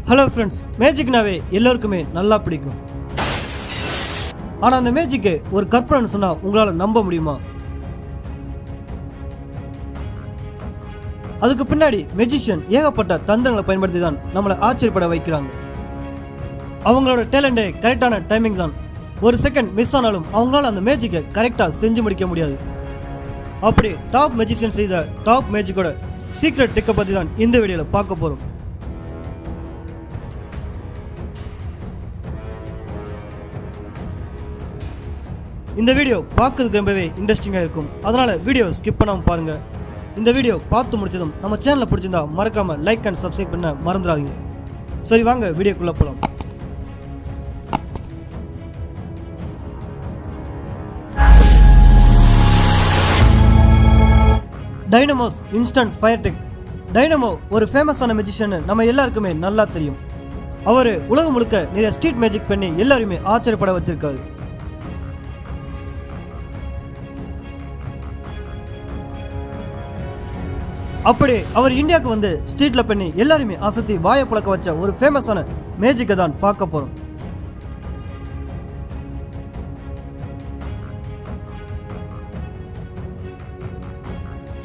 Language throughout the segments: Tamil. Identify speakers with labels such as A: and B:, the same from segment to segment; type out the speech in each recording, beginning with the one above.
A: ஹலோ ஃப்ரெண்ட்ஸ், மேஜிக்னாவே எல்லோருக்குமே நல்லா பிடிக்கும். ஆனால் அந்த மேஜிக்கை ஒரு கற்பனைன்னு சொன்னால் உங்களால் நம்ப முடியுமா? அதுக்கு பின்னாடி மெஜிஷியன் ஏகப்பட்ட தந்திரங்களை பயன்படுத்தி தான் நம்மளை ஆச்சரியப்பட வைக்கிறாங்க. அவங்களோட டேலண்டே கரெக்டான டைமிங் தான். ஒரு செகண்ட் மிஸ் ஆனாலும் அவங்களால அந்த மேஜிக்கை கரெக்டாக செஞ்சு முடிக்க முடியாது. அப்படி டாப் மெஜிஷியன் செய்த டாப் மேஜிக்கோட சீக்ரெட் ட்ரிக்கை பற்றி தான் இந்த வீடியோவில் பார்க்க போகிறோம். இந்த வீடியோ பார்க்கறதுக்கு ரொம்பவே இன்ட்ரெஸ்டிங்காக இருக்கும். அதனால் வீடியோ ஸ்கிப் பண்ணாமல் பாருங்கள். இந்த வீடியோ பார்த்து முடிச்சதும் நம்ம சேனலை பிடிச்சிருந்தா மறக்காமல் லைக் அண்ட் சப்ஸ்கிரைப் பண்ண மறந்துடாதீங்க. சரி, வாங்க வீடியோக்குள்ளே போகலாம். Dynamos instant fire tech. Dynamo ஒரு ஃபேமஸான மெஜிஷியன் நம்ம எல்லாருக்குமே நல்லா தெரியும். அவர் உலகம் முழுக்க நிறைய ஸ்ட்ரீட் மேஜிக் பண்ணி எல்லாருமே ஆச்சரியப்பட வச்சிருக்காரு. அப்படி அவர் இந்தியாவுக்கு வந்து ஸ்ட்ரீட்ல பண்ணி எல்லாருமே அசத்தி வாயை புழக்க வச்ச ஒரு ஃபேமஸான மேஜிக்கை தான் பார்க்க போறோம்.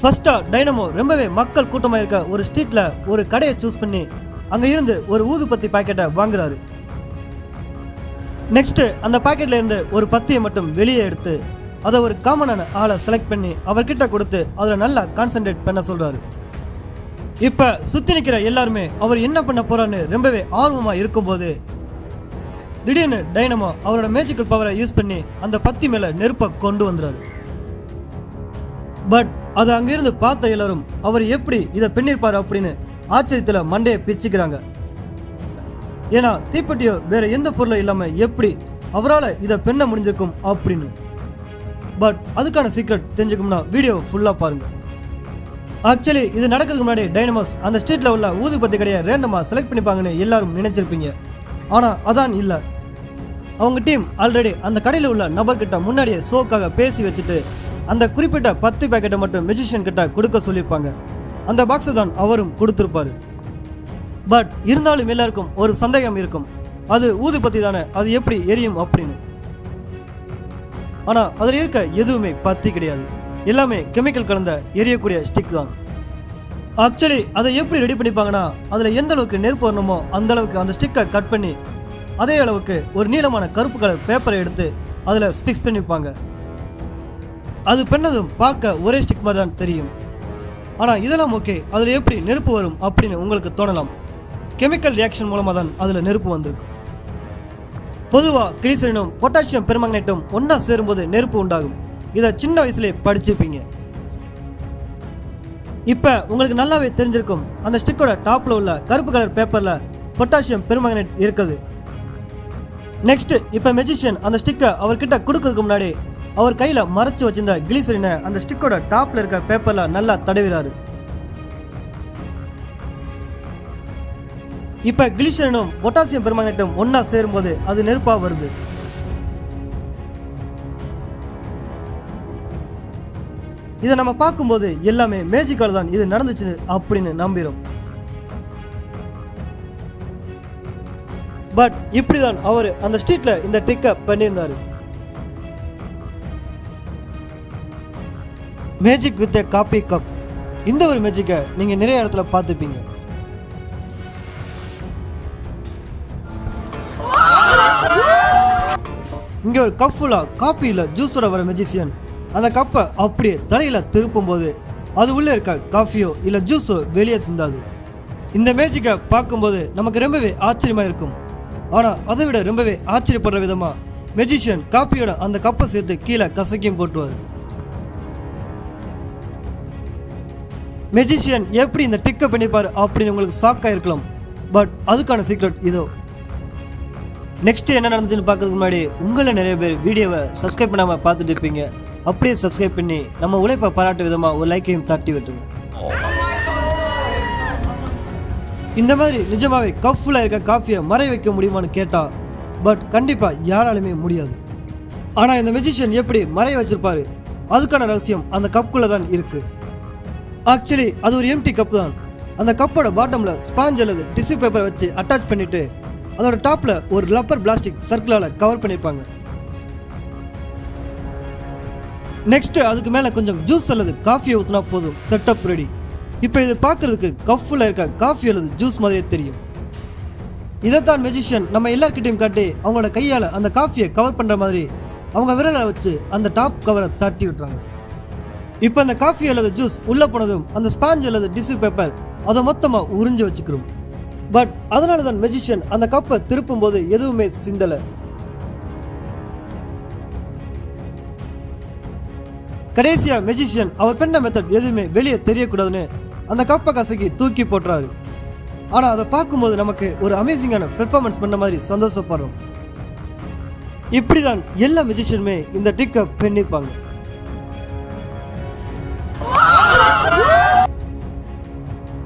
A: ஃபர்ஸ்டா டைனமோ ரொம்பவே மக்கள் கூட்டமாக இருக்க ஒரு ஸ்ட்ரீட்ல ஒரு கடையை சூஸ் பண்ணி அங்க இருந்து ஒரு ஊதுபத்தி பாக்கெட்டை வாங்குறாரு. நெக்ஸ்ட் அந்த பாக்கெட்ல இருந்து ஒரு பத்தியை மட்டும் வெளியே எடுத்து அதை ஒரு காமனான ஆளை செலக்ட் பண்ணி அவர்கிட்ட கொடுத்து அதில் நல்லா கான்சென்ட்ரேட் பண்ண சொல்றாரு. இப்ப சுத்தி நிற்கிற எல்லாருமே அவர் என்ன பண்ண போறான்னு ரொம்பவே ஆர்வமா இருக்கும்போது திடீர்னு டைனமோ அவரோட மேஜிக்கல் பவரை யூஸ் பண்ணி அந்த பத்தி மேல நெருப்பை கொண்டு வந்துறாரு. பட் அதை அங்கிருந்து பார்த்த எல்லாரும் அவர் எப்படி இதை பண்ணிருப்பாரு அப்படின்னு ஆச்சரியத்தில் மண்டையை பிச்சுக்கிறாங்க. ஏன்னா தீப்பெட்டியோ வேற எந்த பொருளும் இல்லாம எப்படி அவரால் இதை பெண்ண முடிஞ்சிருக்கும் அப்படின்னு. பட் அதுக்கான சீக்ரெட் தெரிஞ்சுக்கணும்னா வீடியோ ஃபுல்லாக பாருங்க. ஆக்சுவலி இது நடக்கிறதுக்கு முன்னாடி டைனமோஸ் அந்த ஸ்ட்ரீட்ல உள்ள ஊதுபத்தி கடையை ரேண்டமாக செலக்ட் பண்ணிப்பாங்கன்னு எல்லாரும் நினைச்சிருப்பீங்க. ஆனால் அதான் இல்லை. அவங்க டீம் ஆல்ரெடி அந்த கடையில் உள்ள நபர்கிட்ட முன்னாடியே ஷோக்காக பேசி வச்சுட்டு அந்த குறிப்பிட்ட 10 பேக்கெட்டை மட்டும் மெஜிஷியன் கிட்ட கொடுக்க சொல்லியிருப்பாங்க. அந்த பாக்ஸை தான் அவரும் கொடுத்துருப்பாரு. பட் இருந்தாலும் எல்லாருக்கும் ஒரு சந்தேகம் இருக்கும், அது ஊதுபத்தி தானே, அது எப்படி எரியும் அப்படின்னு. ஆனால் அதில் இருக்க எதுவுமே பத்தி கிடையாது, எல்லாமே கெமிக்கல் கலந்த எரியக்கூடிய ஸ்டிக் தான். ஆக்சுவலி அதை எப்படி ரெடி பண்ணிப்பாங்கன்னா, அதில் எந்த அளவுக்கு நெருப்பு வரணுமோ அந்த அளவுக்கு அந்த ஸ்டிக்கை கட் பண்ணி அதே அளவுக்கு ஒரு நீளமான கருப்பு கலர் பேப்பரை எடுத்து அதில் ஸ்பிக்ஸ் பண்ணிப்பாங்க. அது பண்ணதும் பார்க்க ஒரே ஸ்டிக் மாதிரி தான் தெரியும். ஆனால் இதெல்லாம் ஓகே, அதில் எப்படி நெருப்பு வரும் அப்படின்னு உங்களுக்கு தோணலாம். கெமிக்கல் ரியாக்ஷன் மூலமாக தான் அதில் நெருப்பு வந்திருக்கும். பொதுவாக கிளிசரினும் பொட்டாசியம் பெர்மாங்கனேட்டும் ஒன்றா சேரும்போது நெருப்பு உண்டாகும். இதை சின்ன வயசுலேயே படிச்சிருப்பீங்க. இப்போ உங்களுக்கு நல்லாவே தெரிஞ்சிருக்கும், அந்த ஸ்டிக்கோட டாப்பில் உள்ள கருப்பு கலர் பேப்பரில் பொட்டாசியம் பெர்மாங்கனேட் இருக்குது. நெக்ஸ்ட் இப்போ மெஜிஷியன் அந்த ஸ்டிக்கை அவர்கிட்ட கொடுக்கறதுக்கு முன்னாடி அவர் கையில் மறைச்சு வச்சிருந்த கிளிசரினை அந்த ஸ்டிக்கோட டாப்ல இருக்க பேப்பர்ல நல்லா தடவிறாரு. இப்ப கிளிசரினும் பொட்டாசியம் பெர்மாங்கனேட்டும் ஒன்னா சேரும்போது அது நெருப்பா வருது. இதை நம்ம பார்க்கும்போது எல்லாமே மேஜிக்கால தான் இது நடந்துச்சு அப்படின்னு நம்பிடும். பட் இப்படிதான் அவர் அந்த ஸ்ட்ரீட்ல இந்த ட்ரிக்கை பண்ணியிருந்தாரு. Magic with a coffee cup. இந்த ஒரு மேஜிக்கை நீங்க நிறைய இடத்துல பார்த்துப்பீங்க. இங்க ஒரு கப் ஃபுல்லா காப்பியில் ஜூஸோட வர மெஜிஷியன் அந்த கப்பை அப்படியே தலையில திருப்பும் போது அது உள்ள இருக்க காஃபியோ இல்ல ஜூஸோ வெளியே சிந்தாது. இந்த மேஜிக்கை பார்க்கும்போது நமக்கு ரொம்பவே ஆச்சரியமா இருக்கும். ஆனா அதை விட ரொம்பவே ஆச்சரியப்படுற விதமா மெஜிஷியன் காப்பியோட அந்த கப்பை சேர்த்து கீழே கசக்கியும் போட்டுவார். மெஜிஷியன் எப்படி இந்த ட்ரிக்கை பண்ணிப்பாரு அப்படின்னு உங்களுக்கு ஷாக்காக இருக்கலாம். பட் அதுக்கான சீக்ரெட் இதோ. நெக்ஸ்ட் என்ன நடந்துச்சுன்னு பார்க்கறதுக்கு முன்னாடி உங்களை நிறைய பேர் வீடியோவை சப்ஸ்கிரைப் பண்ணாமல் பார்த்துட்டு இருப்பீங்க. அப்படியே சப்ஸ்கிரைப் பண்ணி நம்ம உழைப்பை பாராட்டு விதமாக ஒரு லைக்கையும் தட்டி விட்டுருங்க. இந்த மாதிரி நிஜமாவே கப் ஃபுல்லாக இருக்க காஃபியை மறை வைக்க முடியுமான்னு கேட்டா பட் கண்டிப்பாக யாராலுமே முடியாது. ஆனால் இந்த மெஜிஷியன் எப்படி மறைய வச்சிருப்பாரு, அதுக்கான ரகசியம் அந்த கப்புக்குள்ளே தான் இருக்கு. ஆக்சுவலி அது ஒரு எம்டி கப் தான். அந்த கப்போட பாட்டம்ல ஸ்பாஞ்ச் அல்லது டிஷ்யூ பேப்பரை வச்சு அட்டாச் பண்ணிட்டு அதோட டாப்ல ஒரு ரப்பர் பிளாஸ்டிக் சர்க்கிளால கவர் பண்ணிருப்பாங்க. நெக்ஸ்ட் அதுக்கு மேல கொஞ்சம் ஜூஸ் அல்லது காஃபியை ஊற்றினா போதும், செட்டப் ரெடி. இப்போ இது பார்க்கறதுக்கு கஃப்ல இருக்க காஃபி அல்லது ஜூஸ் மாதிரியே தெரியும். இதைத்தான் மெஜிஷியன் நம்ம எல்லார்கிட்டையும் காட்டி அவங்களோட கையால் அந்த காஃபியை கவர் பண்ணுற மாதிரி அவங்க விரலை வச்சு அந்த டாப் கவரை தட்டி விட்டுறாங்க. இப்போ அந்த காஃபி அல்லது ஜூஸ் உள்ளே போனதும் அந்த ஸ்பாஞ்ச் அல்லது டிஷ்யூ பேப்பர் அதை மொத்தமாக உறிஞ்சு வச்சுக்கிறோம். பட் அதனால தான் மெஜிஷியன் அந்த கப்பை திருப்பும் போது எதுவுமே சிந்தலை. கடைசியா மெஜிஷியன் அவர் பண்ண மெத்தட் எதுவுமே வெளியே தெரியக்கூடாதுன்னு அந்த கப்பை கசக்கி தூக்கி போட்டுறாரு. ஆனா அதை பார்க்கும்போது நமக்கு ஒரு அமேசிங்கான பெர்ஃபார்மன்ஸ் பண்ண மாதிரி சந்தோஷப்படுறோம். இப்படிதான் எல்லா மெஜிஷியனுமே இந்த ட்ரிக்கை பண்ணிருப்பாங்க.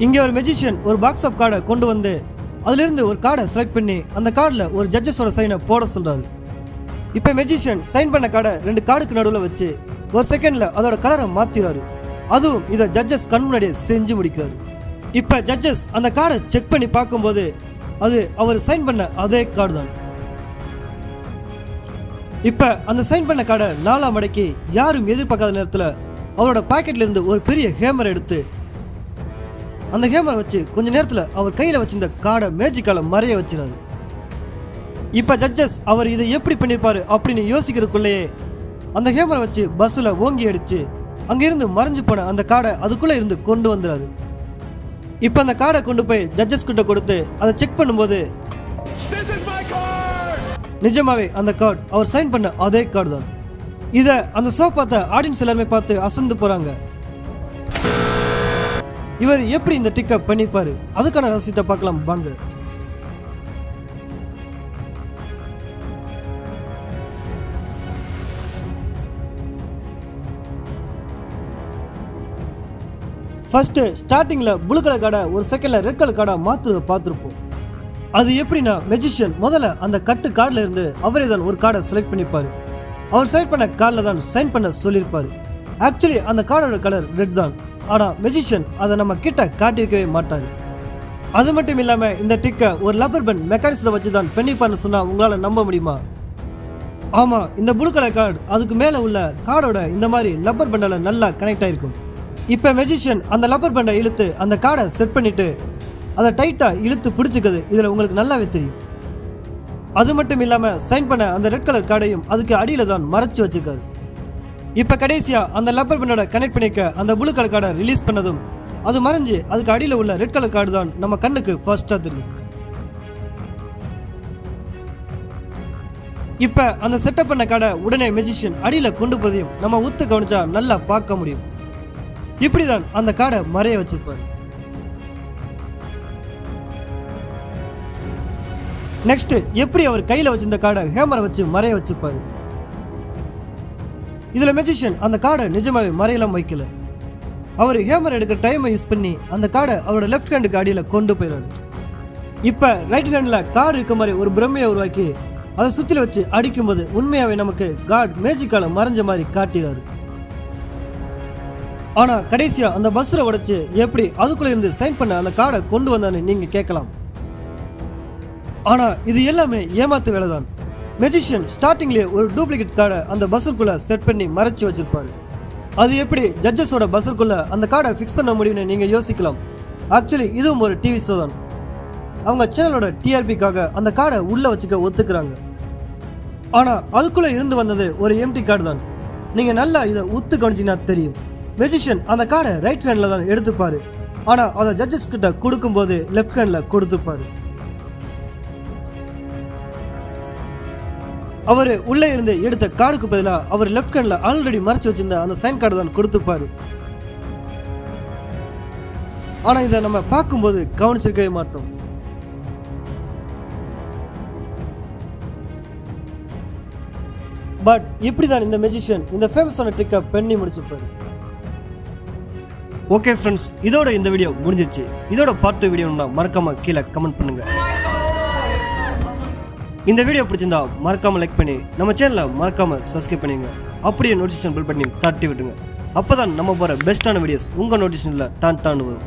A: இங்க ஒரு மெஜிஷியன் ஒரு பாக்ஸ் ஆஃப் கார்டை கொண்டு வந்து அதுல இருந்து ஒரு கார்டை செலக்ட் பண்ணி அந்த கார்டில் ஒரு ஜட்ஜஸோட சைனை போட சொல்றாரு. இப்ப மெஜிஷியன் சைன் பண்ண கார்டை 2 கார்டுக்கு நடுவில் வச்சு ஒரு செகண்ட்ல அதோட கலரை மாத்திராரு. அதுவும் இதை ஜட்ஜஸ் கண் முன்னாடியே செஞ்சு முடிக்கிறாரு. இப்ப ஜட்ஜஸ் அந்த கார்டை செக் பண்ணி பார்க்கும்போது அது அவர் சைன் பண்ண அதே கார்டு தான். இப்ப அந்த சைன் பண்ண கார்டை 4 மடக்கி யாரும் எதிர்பார்க்காத நேரத்தில் அவரோட பாக்கெட்ல இருந்து ஒரு பெரிய ஹேமர் எடுத்து அந்த ஹேமரை வச்சு கொஞ்ச நேரத்தில் அவர் கையில வச்சிருந்த கார்டை மேஜிக்கால மறைய வச்சிருக்காரு. இப்ப ஜட்ஜஸ் அவர் இதை எப்படி பண்ணிருப்பாரு அப்படின்னு யோசிக்கிறதுக்குள்ளேயே அந்த ஹேமரை வச்சு பஸ்ஸில் ஓங்கி அடிச்சு அங்கிருந்து மறைஞ்சு போன அந்த கார்டை அதுக்குள்ளே இருந்து கொண்டு வந்துடுறாரு. இப்போ அந்த கார்டை கொண்டு போய் ஜட்ஜஸ் கிட்ட கொடுத்து அதை செக் பண்ணும்போது நிஜமாவே அந்த கார்டு அவர் சைன் பண்ண அதே கார்டு தான். இதை அந்த ஷோ பார்த்த ஆடியன்ஸ் எல்லாருமே பார்த்து அசந்து போறாங்க. இவர் எப்படி இந்த ட்ரிக்கை பண்ணிப்பாரு, அதுக்கான ரகசியத்தை பார்க்கலாம் வாங்க. ஃபர்ஸ்ட் ஸ்டார்டிங்ல ப்ளூ கலர் கார்டை ஒரு செகண்ட்ல ரெட் கலர் கார்டா மாத்துறத பார்த்துருப்போம். அது எப்படின்னா மெஜிஷியன் முதல்ல அந்த கட்டு கார்டில் இருந்து அவரே தான் ஒரு கார்டை செலக்ட் பண்ணிப்பாரு. அவர் செலக்ட் பண்ண கார்டில் தான் சைன் பண்ண சொல்லியிருப்பாரு. ஆக்சுவலி அந்த கார்டோட கலர் ரெட் தான். ஆனால் மெஜிஷியன் அதை நம்ம கிட்ட காட்டியிருக்கவே மாட்டாரு. அது மட்டும் இல்லாம இந்த ட்ரிக்கை ஒரு லப்பர் பேண்ட் மெக்கானிக்ஸை வச்சு தான் பண்ணிப்பாருன்னு சொன்னா உங்களால நம்ப முடியுமா? ஆமா, இந்த ப்ளூ கலர் கார்டு அதுக்கு மேல உள்ள கார்டோட இந்த மாதிரி லப்பர் பேண்டால நல்லா கனெக்ட் ஆயிருக்கும். இப்போ மெஜிஷியன் அந்த லப்பர் பேண்டை இழுத்து அந்த கார்டை செட் பண்ணிட்டு அதை டைட்டாக இழுத்து பிடிச்சிக்கிறது இதில் உங்களுக்கு நல்லாவே தெரியும். அது மட்டும் இல்லாமல் சைன் பண்ண அந்த ரெட் கலர் கார்டையும் அதுக்கு அடியில் தான் மறைச்சி வச்சிருக்காரு. இப்போ கடைசியாக அந்த லப்பர் பேண்டோட கனெக்ட் பண்ணிக்க அந்த ப்ளூ கலர் கார்டை ரிலீஸ் பண்ணதும் அது மறைஞ்சு அதுக்கு அடியில் உள்ள ரெட் கலர் கார்டு தான் நம்ம கண்ணுக்கு ஃபர்ஸ்ட்டாக தெரியும். இப்போ அந்த செட்டப் பண்ண கார்டை உடனே மெஜிஷியன் அடியில் கொண்டு போதையும் நம்ம உத்து கவனிச்சா நல்லா பார்க்க முடியும். இப்படிதான் அந்த கார்டை மறைய வச்சிருப்பாரு. நெக்ஸ்ட் எப்படி அவர் கையில வச்சிருந்த கார்டை ஹேமரை வச்சு மறைய வச்சிருப்பாரு. இதுல மெஜிஷியன் அந்த கார்டை நிஜமாவே மறையலாம் வைக்கல. அவர் ஹேமர் எடுக்கிற டைமை யூஸ் பண்ணி அந்த கார்டை அவரோட லெஃப்ட் ஹேண்டுக்கு அடியில கொண்டு போயிடுறாரு. இப்ப ரைட் ஹேண்ட்ல கார்டு இருக்க மாதிரி ஒரு பிரம்மையை உருவாக்கி அதை சுத்தில வச்சு அடிக்கும்போது உண்மையாவே நமக்கு கார்டு மேஜிக்கால மறைஞ்ச மாதிரி காட்டிடுறாரு. ஆனா கடைசியா அந்த பஸ்ஸை உடைச்சு எப்படி அதுக்குள்ள இருந்து சைன் பண்ண அந்த கார்டை கொண்டு வந்தான்னு நீங்க கேட்கலாம். ஆனா இது எல்லாமே ஏமாத்து வேலை தான். மெஜிஷியன் ஸ்டார்டிங்லேயே ஒரு டூப்ளிகேட் கார்டை அந்த பஸ்ஸுக்குள்ள செட் பண்ணி மறைச்சு வச்சிருப்பாரு. அது எப்படி ஜட்ஜஸோட பஸ்ஸுக்குள்ள அந்த கார்டை ஃபிக்ஸ் பண்ண முடியும்னு நீங்க யோசிக்கலாம். ஆக்சுவலி இதுவும் ஒரு டிவி ஷோ தான். அவங்க சேனலோட டிஆர்பிக்காக அந்த கார்டை உள்ள வச்சுக்க ஒத்துக்கிறாங்க. ஆனா அதுக்குள்ள இருந்து வந்தது ஒரு எம்டி கார்டு தான். நீங்க நல்லா இதை உத்து கவனிச்சீங்கன்னா தெரியும். மெஜிஷியன் அந்த கார்டை ரைட் ஹேண்ட்ல தான் எடுத்துப்பாரு. ஆனா அதை ஜட்ஜஸ் கிட்ட கொடுக்கும் போது லெஃப்ட் ஹேண்ட்ல கொடுத்துப்பாரு. அவர் உள்ளே இருந்து எடுத்த கார்டுக்கு பதிலாக அவர் லெஃப்ட் ஹேண்ட்ல ஆல்ரெடி மறைச்சு வச்சிருந்த அந்த சைன் கார்டு தான் கொடுத்துப்பாரு. ஆனா இதை நம்ம பார்க்கும்போது கவனிச்சிருக்கவே மாட்டோம். பட் இப்படிதான் இந்த மெஜிஷியன் இந்த ஃபேமஸான ட்ரிக்கை பண்ணி முடிச்சிருப்பாரு. ஓகே ஃப்ரெண்ட்ஸ், இதோட இந்த வீடியோ முடிஞ்சிருச்சு. இதோட பார்ட் 2 வீடியோனா மறக்காம கீழே கமெண்ட் பண்ணுங்க. இந்த வீடியோ பிடிச்சிருந்தா மறக்காம லைக் பண்ணி நம்ம சேனலை மறக்காம சப்ஸ்கிரைப் பண்ணுங்க. அப்படியே நோட்டிஃபிகேஷன் பெல் பட்டனையும் தட்டி விட்டுங்க. அப்பதான் நம்ம போற பெஸ்ட்டான வீடியோஸ் உங்க நோட்டிஃபிகேஷன்ல டான் வரும்.